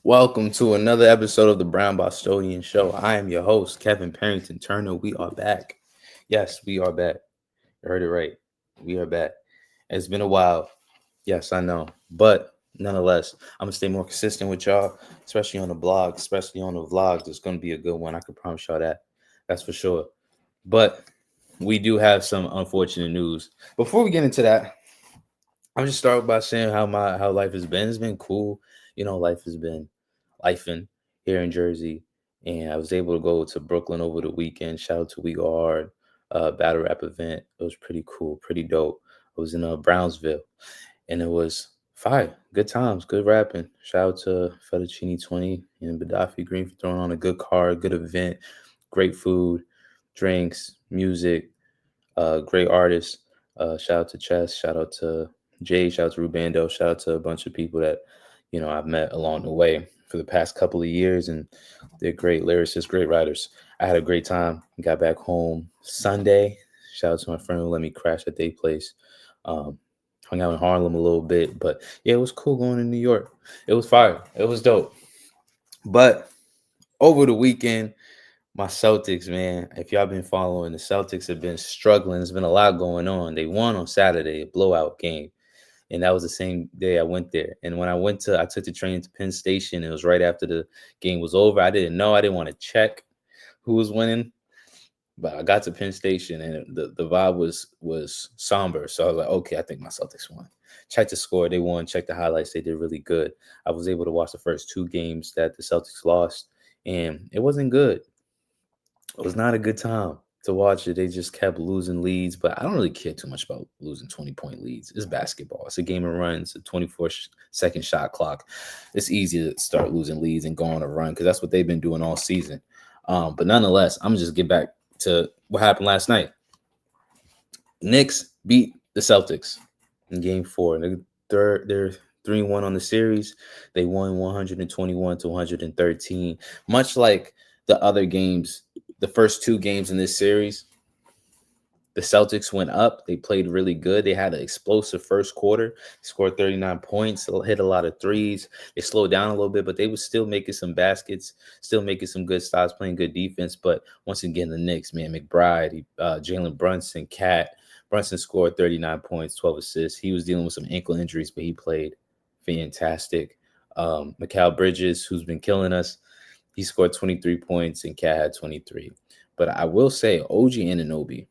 Welcome to another episode of the Brown Bostonian Show. I am your host, Kevin Parrington Turner. We are back. Yes, we are back. You heard it right. We are back. It's been a while. Yes, I know. But nonetheless, I'm going to stay more consistent with y'all, especially on the blog, especially on the vlogs. It's going to be a good one. I can promise y'all that. That's for sure. But we do have some unfortunate news. Before we get into that, I'm just start by saying how life has been. It's been cool. Life has been lifing here in Jersey, and I was able to go to Brooklyn over the weekend. Shout out to We Go Hard, battle rap event. It was pretty cool, pretty dope. I was in Brownsville, and it was fire. Good times, good rapping. Shout out to Fettuccine 20 and Gaddafi Green for throwing on a good card, good event, great food, drinks, music, great artists. Shout out to Chess. Shout out to Jay. Shout out to Rubando. Shout out to a bunch of people that I've met along the way for the past couple of years, and they're great lyricists, great writers. I had a great time. Got back home Sunday. Shout out to my friend who let me crash at their place. Um, Hung out in Harlem a little bit, but yeah, it was cool going to New York. It was fire. It was dope. But over the weekend, my Celtics, man, if y'all been following, the Celtics have been struggling. There's been a lot going on. They won on Saturday, a blowout game. And that was the same day I went there. And when I took the train to Penn Station. It was right after the game was over. I didn't know. I didn't want to check who was winning. But I got to Penn Station and the vibe was somber. So I was like, okay, I think my Celtics won. Check the score. They won. Check the highlights. They did really good. I was able to watch the first two games that the Celtics lost. And it wasn't good. It was not a good time to watch it. They just kept losing leads, but I don't really care too much about losing 20-point leads. It's basketball. It's a game of runs, a 24-second shot clock. It's easy to start losing leads and go on a run because that's what they've been doing all season. But nonetheless, I'm just get back to what happened last night. Knicks beat the Celtics in game four. They're 3-1 on the series. They won 121 to 113. Much like the other games, the first two games in this series, the Celtics went up. They played really good. They had an explosive first quarter, scored 39 points, hit a lot of threes. They slowed down a little bit, but they were still making some baskets, still making some good stops, playing good defense. But once again, the Knicks, man, McBride, Jalen Brunson, Cat. Brunson scored 39 points, 12 assists. He was dealing with some ankle injuries, but he played fantastic. Mikal Bridges, who's been killing us, he scored 23 points and Cat had 23. But I will say, OG Anunoby,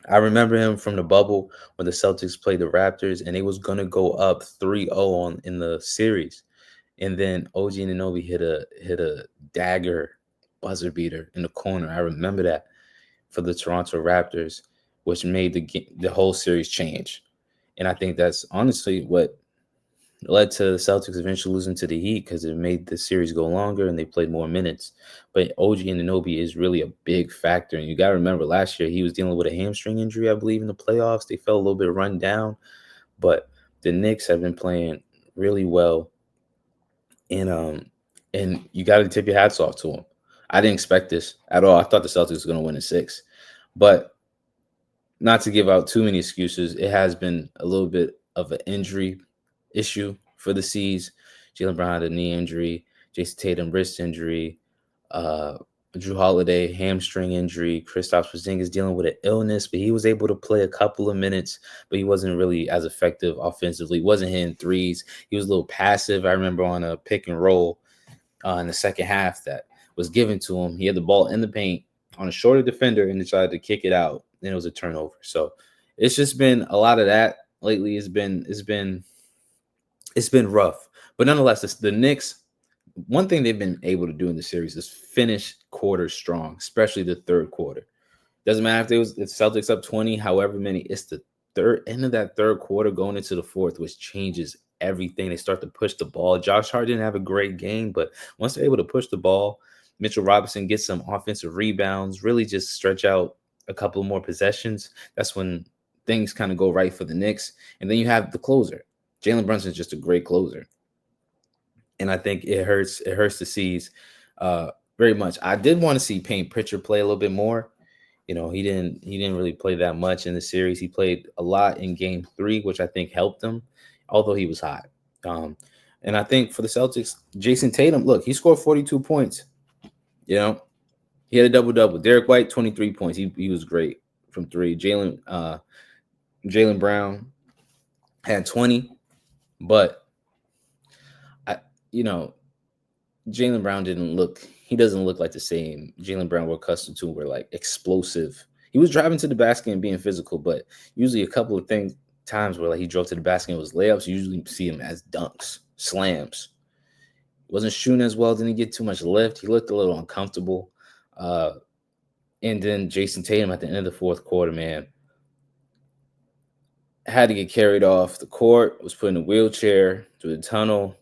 I remember him from the bubble when the Celtics played the Raptors and they was gonna go up 3-0 in the series. And then OG Anunoby hit a dagger buzzer beater in the corner. I remember that for the Toronto Raptors, which made the whole series change. And I think that's honestly what led to the Celtics eventually losing to the Heat because it made the series go longer and they played more minutes. But OG Anunoby is really a big factor. And you got to remember last year he was dealing with a hamstring injury, I believe, in the playoffs. They felt a little bit run down. But the Knicks have been playing really well. And you got to tip your hats off to them. I didn't expect this at all. I thought the Celtics were going to win in six. But not to give out too many excuses, it has been a little bit of an injury issue for the C's. Jalen Brown had a knee injury, Jason Tatum wrist injury, uh, Drew Holiday hamstring injury, Kristaps Porzingis dealing with an illness, but he was able to play a couple of minutes, but he wasn't really as effective offensively. He wasn't hitting threes. He was a little passive. I remember on a pick and roll in the second half that was given to him. He had the ball in the paint on a shorter defender and decided to kick it out. Then it was a turnover. So it's just been a lot of that lately. It's been rough, but nonetheless, the Knicks. One thing they've been able to do in the series is finish quarters strong, especially the third quarter. Doesn't matter if it's Celtics up 20, however many. It's the third end of that third quarter going into the fourth, which changes everything. They start to push the ball. Josh Hart didn't have a great game, but once they're able to push the ball, Mitchell Robinson gets some offensive rebounds, really just stretch out a couple more possessions. That's when things kind of go right for the Knicks. And then you have the closer. Jalen Brunson is just a great closer. And I think it hurts the C's very much. I did want to see Payne Pritchard play a little bit more. He didn't really play that much in the series. He played a lot in game three, which I think helped him, although he was hot. Um, And I think for the Celtics, Jason Tatum, look, he scored 42 points. You know, he had a double-double. Derek White, 23 points. He was great from three. Jaylen Brown had 20, but I, you know, Jaylen Brown he doesn't look like the same Jaylen Brown we're accustomed to, where like explosive. He was driving to the basket and being physical, but usually a couple of times where like he drove to the basket and it was layups, you usually see him as dunks, slams. Wasn't shooting as well, didn't get too much lift. He looked a little uncomfortable. And then Jason Tatum at the end of the fourth quarter, man, had to get carried off the court, was put in a wheelchair to the tunnel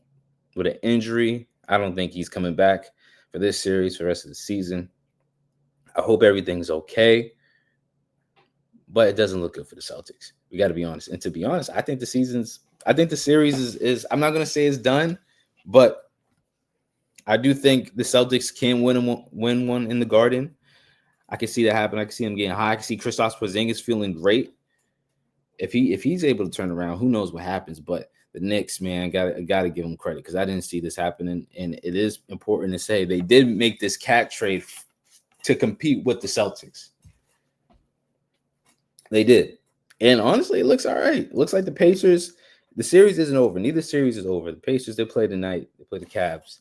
with an injury. I don't think he's coming back for this series for the rest of the season. I hope everything's okay, but it doesn't look good for the Celtics. We got to be honest. And to be honest, I think the series is I'm not going to say it's done, but I do think the Celtics can win one in the Garden. I can see that happen. I can see him getting high. I can see Kristaps Porzingis feeling great. If he's able to turn around, who knows what happens? But the Knicks, man, got to give them credit, because I didn't see this happening, and it is important to say they did make this cat trade to compete with the Celtics. They did, and honestly, it looks all right. It looks like the Pacers. The series isn't over. Neither series is over. The Pacers, they play tonight. They play the Cavs,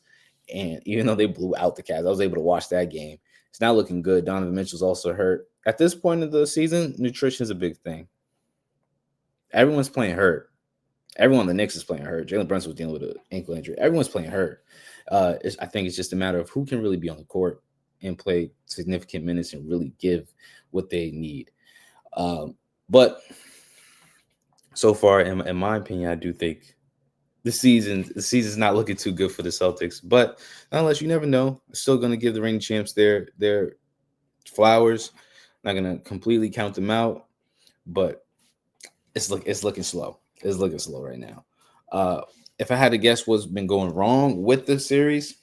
and even though they blew out the Cavs, I was able to watch that game. It's not looking good. Donovan Mitchell's also hurt. At this point of the season, nutrition is a big thing. Everyone's playing hurt. Everyone on the Knicks is playing hurt. Jalen Brunson was dealing with an ankle injury. Everyone's playing hurt. I think it's just a matter of who can really be on the court and play significant minutes and really give what they need. But so far, in my opinion, I do think the season's not looking too good for the Celtics. But nonetheless, you never know. I'm still going to give the reigning champs their flowers. Not going to completely count them out, but it's looking slow. It's looking slow right now. If I had to guess what's been going wrong with the series,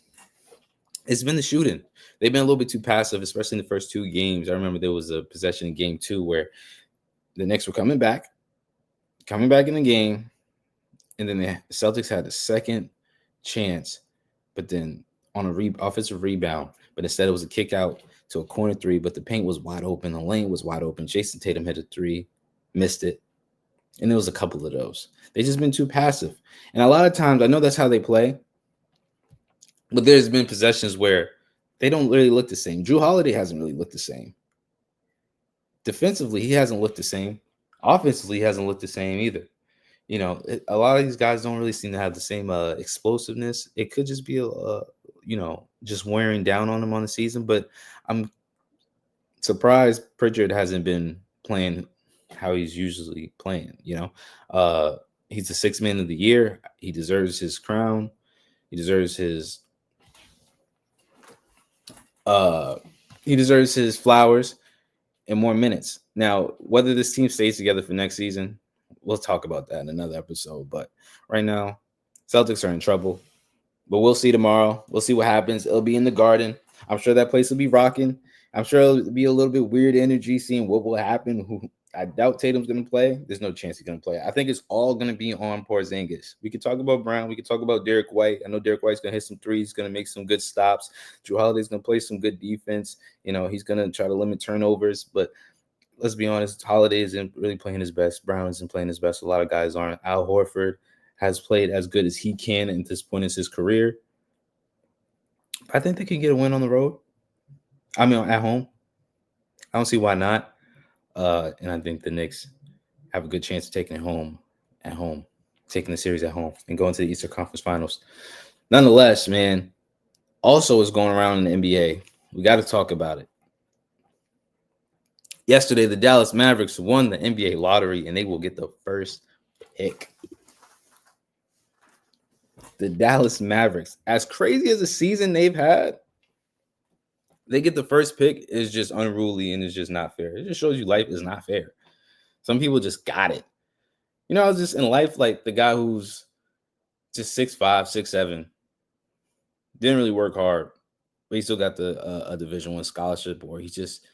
it's been the shooting. They've been a little bit too passive, especially in the first two games. I remember there was a possession in game 2 where the Knicks were coming back in the game, and then the Celtics had a second chance, but then on a offensive rebound, but instead it was a kick out to a corner 3, but the paint was wide open, the lane was wide open. Jason Tatum hit a 3, missed it. And there was a couple of those. They just been too passive. And a lot of times, I know that's how they play, but there's been possessions where they don't really look the same. Jrue Holiday hasn't really looked the same. Defensively, he hasn't looked the same. Offensively, he hasn't looked the same either. You know, a lot of these guys don't really seem to have the same explosiveness. It could just be, just wearing down on them on the season. But I'm surprised Pritchard hasn't been playing how he's usually playing. He's the 6th man of the year. He deserves his crown. He deserves his flowers and more minutes. Now, whether this team stays together for next season, we'll talk about that in another episode. But right now, Celtics are in trouble. But we'll see tomorrow. We'll see what happens. It'll be in the Garden. I'm sure that place will be rocking. I'm sure it'll be a little bit weird energy seeing what will happen. I doubt Tatum's going to play. There's no chance he's going to play. I think it's all going to be on Porzingis. We could talk about Brown. We could talk about Derek White. I know Derek White's going to hit some threes. He's going to make some good stops. Jrue Holiday's going to play some good defense. He's going to try to limit turnovers. But let's be honest, Holiday isn't really playing his best. Brown isn't playing his best. A lot of guys aren't. Al Horford has played as good as he can at this point in his career. I think they can get a win on the road. I mean, at home. I don't see why not. And I think the Knicks have a good chance of taking it at home, taking the series at home and going to the Eastern Conference Finals. Nonetheless, man, also is going around in the NBA. We got to talk about it. Yesterday, the Dallas Mavericks won the NBA lottery, and they will get the first pick. The Dallas Mavericks, as crazy as a season they've had, they get the first pick is just unruly and it's just not fair. It just shows you life is not fair. Some people just got it. I was just in life like the guy who's just 6'5", 6'7", didn't really work hard, but he still got a Division I scholarship, or he just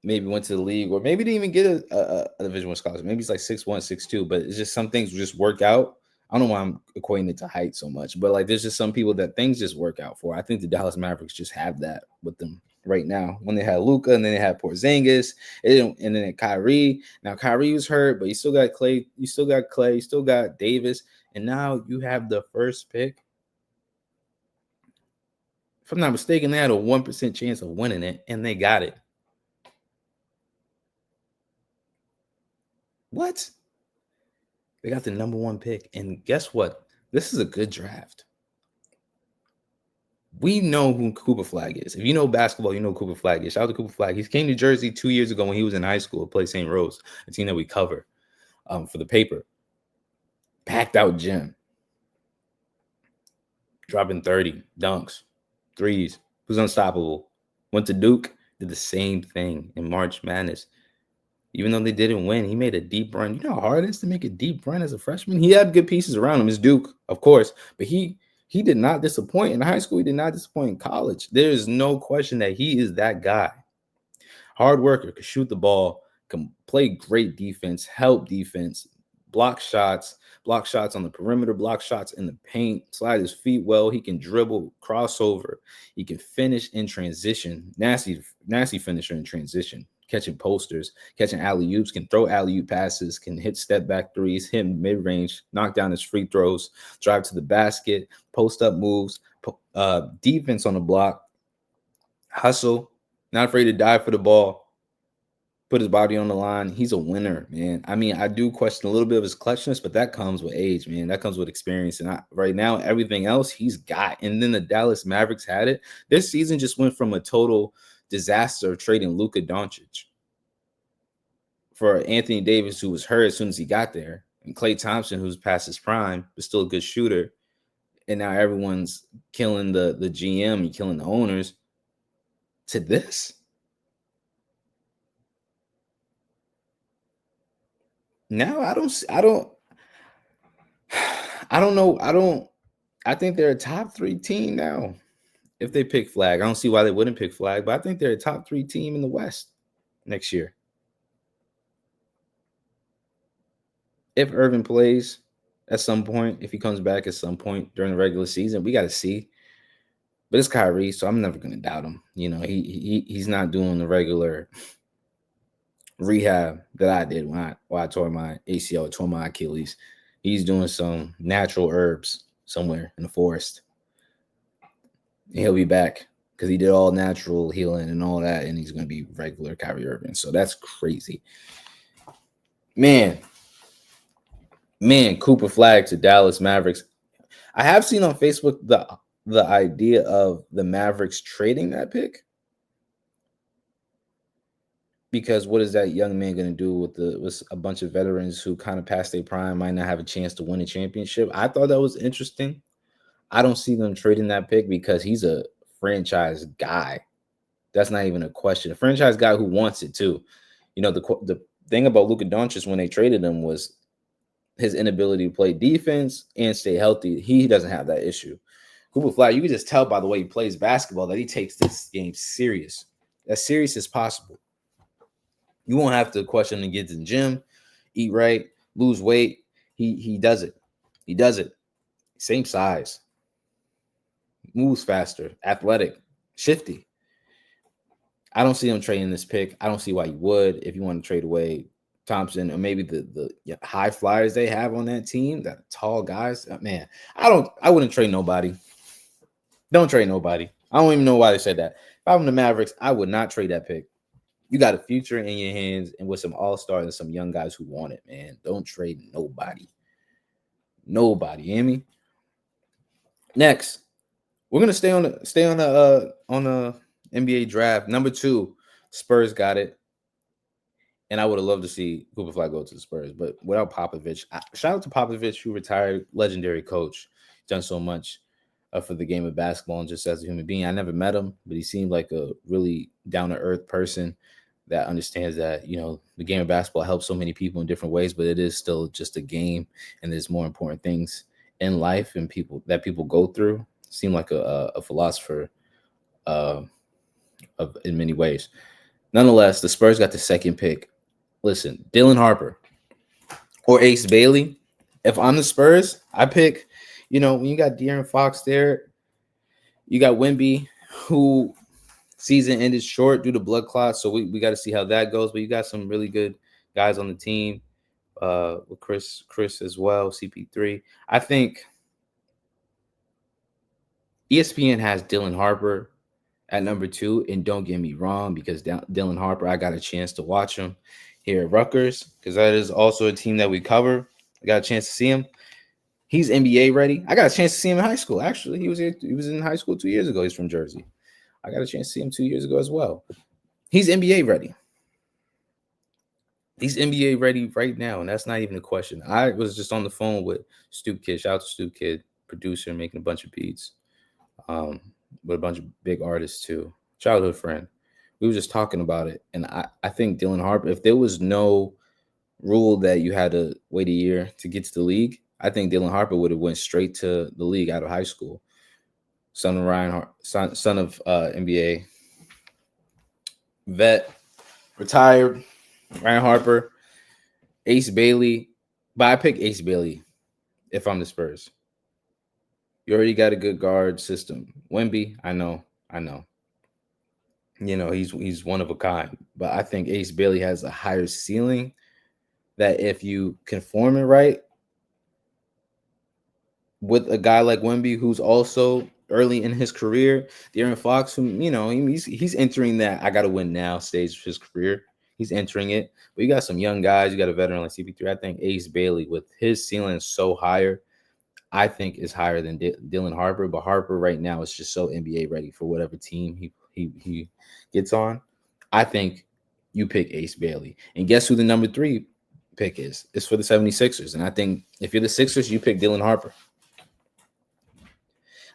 maybe went to the league, or maybe didn't even get a Division I scholarship. Maybe he's like 6'1", 6'2", but it's just some things just work out. I don't know why I'm equating it to height so much, but like there's just some people that things just work out for. I think the Dallas Mavericks just have that with them right now. When they had Luka and then they had Porzingis, and then Kyrie. Now Kyrie was hurt, but you still got Clay. You still got Clay. You still got Davis, and now you have the first pick. If I'm not mistaken, they had a 1% chance of winning it, and they got it. What? They got the number 1 pick, and guess what? This is a good draft. We know who Cooper Flagg is. If you know basketball, you know who Cooper Flagg is. Shout out to Cooper Flagg. He came to Jersey 2 years ago when he was in high school, played St. Rose, a team that we cover for the paper. Packed out gym. Dropping 30 dunks, threes. Was unstoppable. Went to Duke, did the same thing in March Madness. Even though they didn't win, he made a deep run. You know how hard it is to make a deep run as a freshman? He had good pieces around him. It's Duke, of course, but he did not disappoint in high school. He did not disappoint in college. There is no question that he is that guy. Hard worker, could shoot the ball, can play great defense, help defense, block shots on the perimeter, block shots in the paint, slide his feet well. He can dribble, crossover. He can finish in transition. Nasty finisher in transition. Catching posters, catching alley-oops, can throw alley-oop passes, can hit step-back threes, hit mid-range, knock down his free throws, drive to the basket, post-up moves, defense on the block, hustle, not afraid to dive for the ball, put his body on the line. He's a winner, man. I mean, I do question a little bit of his clutchness, but that comes with age, man. That comes with experience. And right now, everything else he's got. And then the Dallas Mavericks had it. This season just went from a total disaster of trading Luka Doncic for Anthony Davis, who was hurt as soon as he got there, and Klay Thompson, who's past his prime, but still a good shooter. And now everyone's killing the GM and killing the owners, to this. Now I think they're a top 3 team now. If they pick Flagg, I don't see why they wouldn't pick Flagg, but I think they're a top 3 team in the West next year. If Irving plays at some point, if he comes back at some point during the regular season, we got to see. But it's Kyrie, so I'm never going to doubt him. You know, he's not doing the regular rehab that I did when I tore my ACL, tore my Achilles. He's doing some natural herbs somewhere in the forest. And he'll be back because he did all natural healing and all that, and he's going to be regular Kyrie Irving. So that's crazy. Man, Cooper Flagg to Dallas Mavericks. I have seen on Facebook the idea of the Mavericks trading that pick. Because what is that young man going to do with a bunch of veterans who kind of past their prime, might not have a chance to win a championship? I thought that was interesting. I don't see them trading that pick because he's a franchise guy. That's not even a question. A franchise guy who wants it too. You know, the thing about Luka Doncic when they traded him was his inability to play defense and stay healthy. He doesn't have that issue. Cooper Flagg, you can just tell by the way he plays basketball that he takes this game serious. As serious as possible. You won't have to question him to get to the gym, eat right, lose weight. He does it. He does it. Same size. Moves faster, athletic, shifty. I don't see him trading this pick. I don't see why you would if you want to trade away Thompson or maybe the high flyers they have on that team, that tall guys. Man, I wouldn't trade nobody. Don't trade nobody. I don't even know why they said that. If I'm the Mavericks, I would not trade that pick. You got a future in your hands and with some all-stars and some young guys who want it, man. Don't trade nobody. Nobody. You hear me? Next, we're gonna stay on the NBA draft. Number 2, Spurs got it. And I would have loved to see Cooper Flagg go to the Spurs, but without Popovich, shout out to Popovich, who retired, legendary coach, done so much for the game of basketball and just as a human being. I never met him, but he seemed like a really down-to-earth person that understands that, you know, the game of basketball helps so many people in different ways, but it is still just a game, and there's more important things in life and people go through. Seemed like a philosopher in many ways. Nonetheless, the Spurs got the second pick. Listen, Dylan Harper or Ace Bailey, If I'm the Spurs, I pick, when you got De'Aaron Fox there, you got Wemby, who season ended short due to blood clots. So we got to see how that goes. But you got some really good guys on the team, with Chris as well, CP3. I think ESPN has Dylan Harper at number 2, and don't get me wrong, because Dylan Harper, I got a chance to watch him here at Rutgers, because that is also a team that we cover. I got a chance to see him. He's NBA ready. I got a chance to see him in high school. Actually, he was in high school 2 years ago. He's from Jersey. I got a chance to see him 2 years ago as well. He's NBA ready. He's NBA ready right now, and that's not even a question. I was just on the phone with Stoop Kid. Shout out to Stoop Kid, producer, making a bunch of beats, with a bunch of big artists too. Childhood friend. We were just talking about it, and I think Dylan Harper, if there was no rule that you had to wait a year to get to the league, I think Dylan Harper would have went straight to the league out of high school. Son of NBA vet, retired. Ryan Harper, Ace Bailey, but I pick Ace Bailey if I'm the Spurs. You already got a good guard system. Wemby, I know. He's one of a kind, but I think Ace Bailey has a higher ceiling that if you conform it right with a guy like Wemby, who's also early in his career, De'Aaron Fox, who, he's entering that I got to win now stage of his career. He's entering it. But you got some young guys. You got a veteran like CP3. I think Ace Bailey, with his ceiling so higher, I think is higher than Dylan Harper. But Harper right now is just so NBA ready for whatever team he gets on. I think you pick Ace Bailey. And guess who the number 3 pick is? It's for the 76ers. And I think if you're the Sixers, you pick Dylan Harper.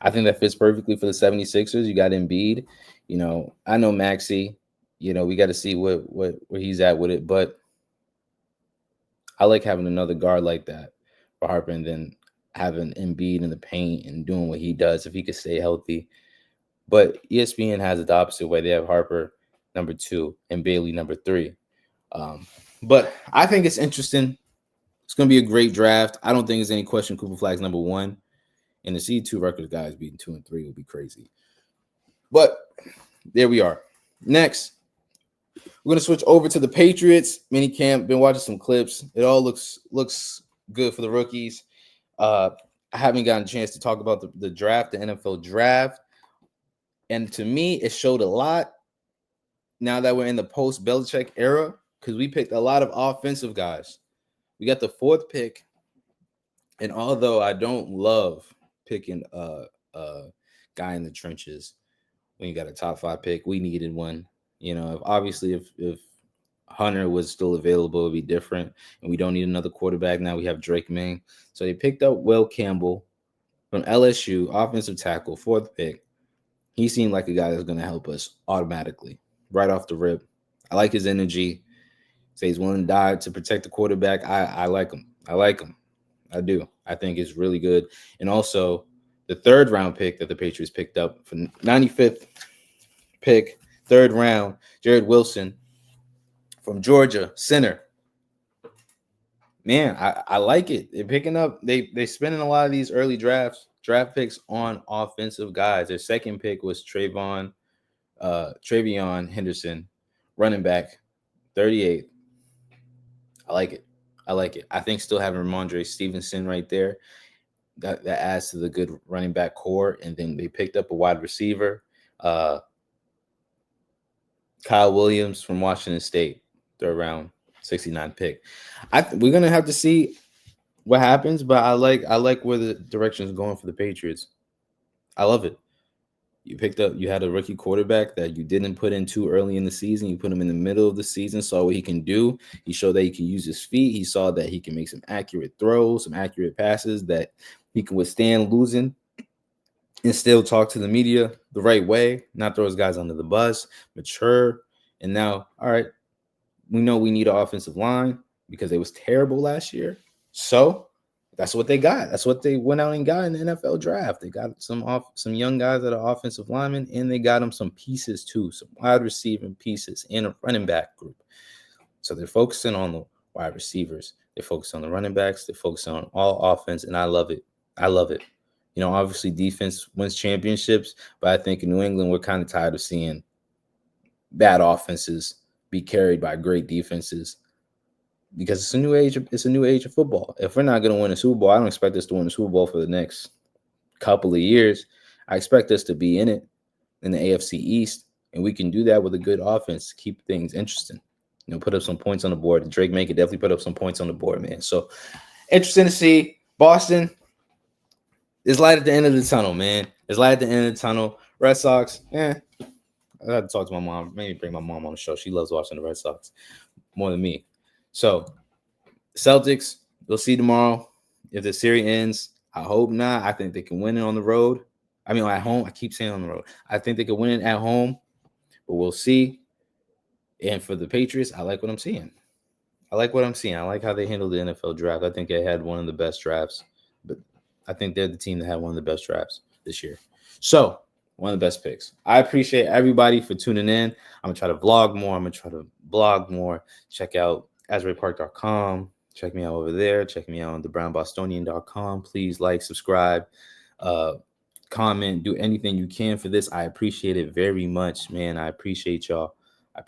I think that fits perfectly for the 76ers. You got Embiid. I know Maxey. We got to see where he's at with it. But I like having another guard like that for Harper, and then having Embiid in the paint and doing what he does if he could stay healthy. But ESPN has it the opposite way. They have Harper number 2 and Bailey number 3. But I think it's interesting. It's going to be a great draft. I don't think there's any question Cooper Flagg's number 1. And to see 2 Rutgers guys beating 2 and 3 would be crazy. But there we are. Next, we're going to switch over to the Patriots mini camp. Been watching some clips. It all looks good for the rookies. I haven't gotten a chance to talk about the draft, the NFL draft. And to me, it showed a lot now that we're in the post-Belichick era, because we picked a lot of offensive guys. We got the 4th pick. And although I don't love picking a guy in the trenches when you got a top 5 pick, we needed one. If Hunter was still available, it would be different. And we don't need another quarterback. Now we have Drake May. So they picked up Will Campbell from LSU, offensive tackle, 4th pick. He seemed like a guy that's going to help us automatically, right off the rip. I like his energy. Say he's willing to die to protect the quarterback. I like him. I do. I think it's really good. And also, the 3rd round pick that the Patriots picked up for 95th pick, 3rd round, Jared Wilson from Georgia, center. Man, I like it. They're picking up. They spending a lot of these early draft picks on offensive guys. Their 2nd pick was TreVeyon Henderson, running back, 38th. I like it. I think still having Ramondre Stevenson right there, that adds to the good running back core. And then they picked up a wide receiver, Kyle Williams from Washington State, 3rd round, 69 pick. We're gonna have to see what happens, but I like where the direction is going for the Patriots. I love it. You had a rookie quarterback that you didn't put in too early in the season. You put him in the middle of the season, saw what he can do. He showed that he can use his feet. He saw that he can make some accurate throws, some accurate passes, that he can withstand losing and still talk to the media the right way, not throw his guys under the bus, mature. And now, all right, we know we need an offensive line because it was terrible last year. So that's what they got. That's what they went out and got in the NFL draft. They got some young guys that are offensive linemen, and they got them some pieces too, some wide receiving pieces and a running back group. So they're focusing on the wide receivers. They're focused on the running backs. They're focused on all offense, and I love it. I love it. Obviously defense wins championships, but I think in New England, we're kind of tired of seeing bad offenses be carried by great defenses because it's a new age. It's a new age of football. If we're not going to win a Super Bowl, I don't expect us to win a Super Bowl for the next couple of years. I expect us to be in it in the AFC East, and we can do that with a good offense to keep things interesting. Put up some points on the board. And Drake May could definitely put up some points on the board, man. So interesting to see. Boston is light at the end of the tunnel, man. It's light at the end of the tunnel. Red Sox, I had to talk to my mom. Maybe bring my mom on the show. She loves watching the Red Sox more than me. So Celtics, we'll see tomorrow. If the series ends, I hope not. I think they can win it on the road. I mean, at home. I keep saying on the road. I think they can win it at home, but we'll see. And for the Patriots, I like what I'm seeing. I like how they handled the NFL draft. I think they had one of the best drafts, but I think they're the team that had one of the best drafts this year. So, one of the best picks. I appreciate everybody for tuning in. I'm going to try to vlog more. I'm going to try to blog more. Check out AsburyPark.com. Check me out over there. Check me out on thebrownbostonian.com. Please like, subscribe, comment, do anything you can for this. I appreciate it very much, man. I appreciate y'all.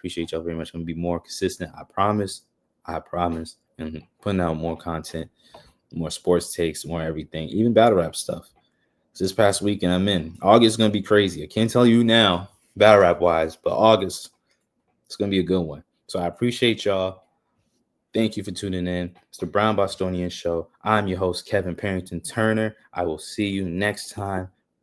Very much. I'm going to be more consistent. I promise. And putting out more content, more sports takes, more everything, even battle rap stuff. This past weekend I'm in. August is going to be crazy. I can't tell you now, battle rap wise, but August, it's going to be a good one. So I appreciate y'all. Thank you for tuning in. It's the Brown Bostonian Show. I'm your host, Kevin Parrington Turner. I will see you next time.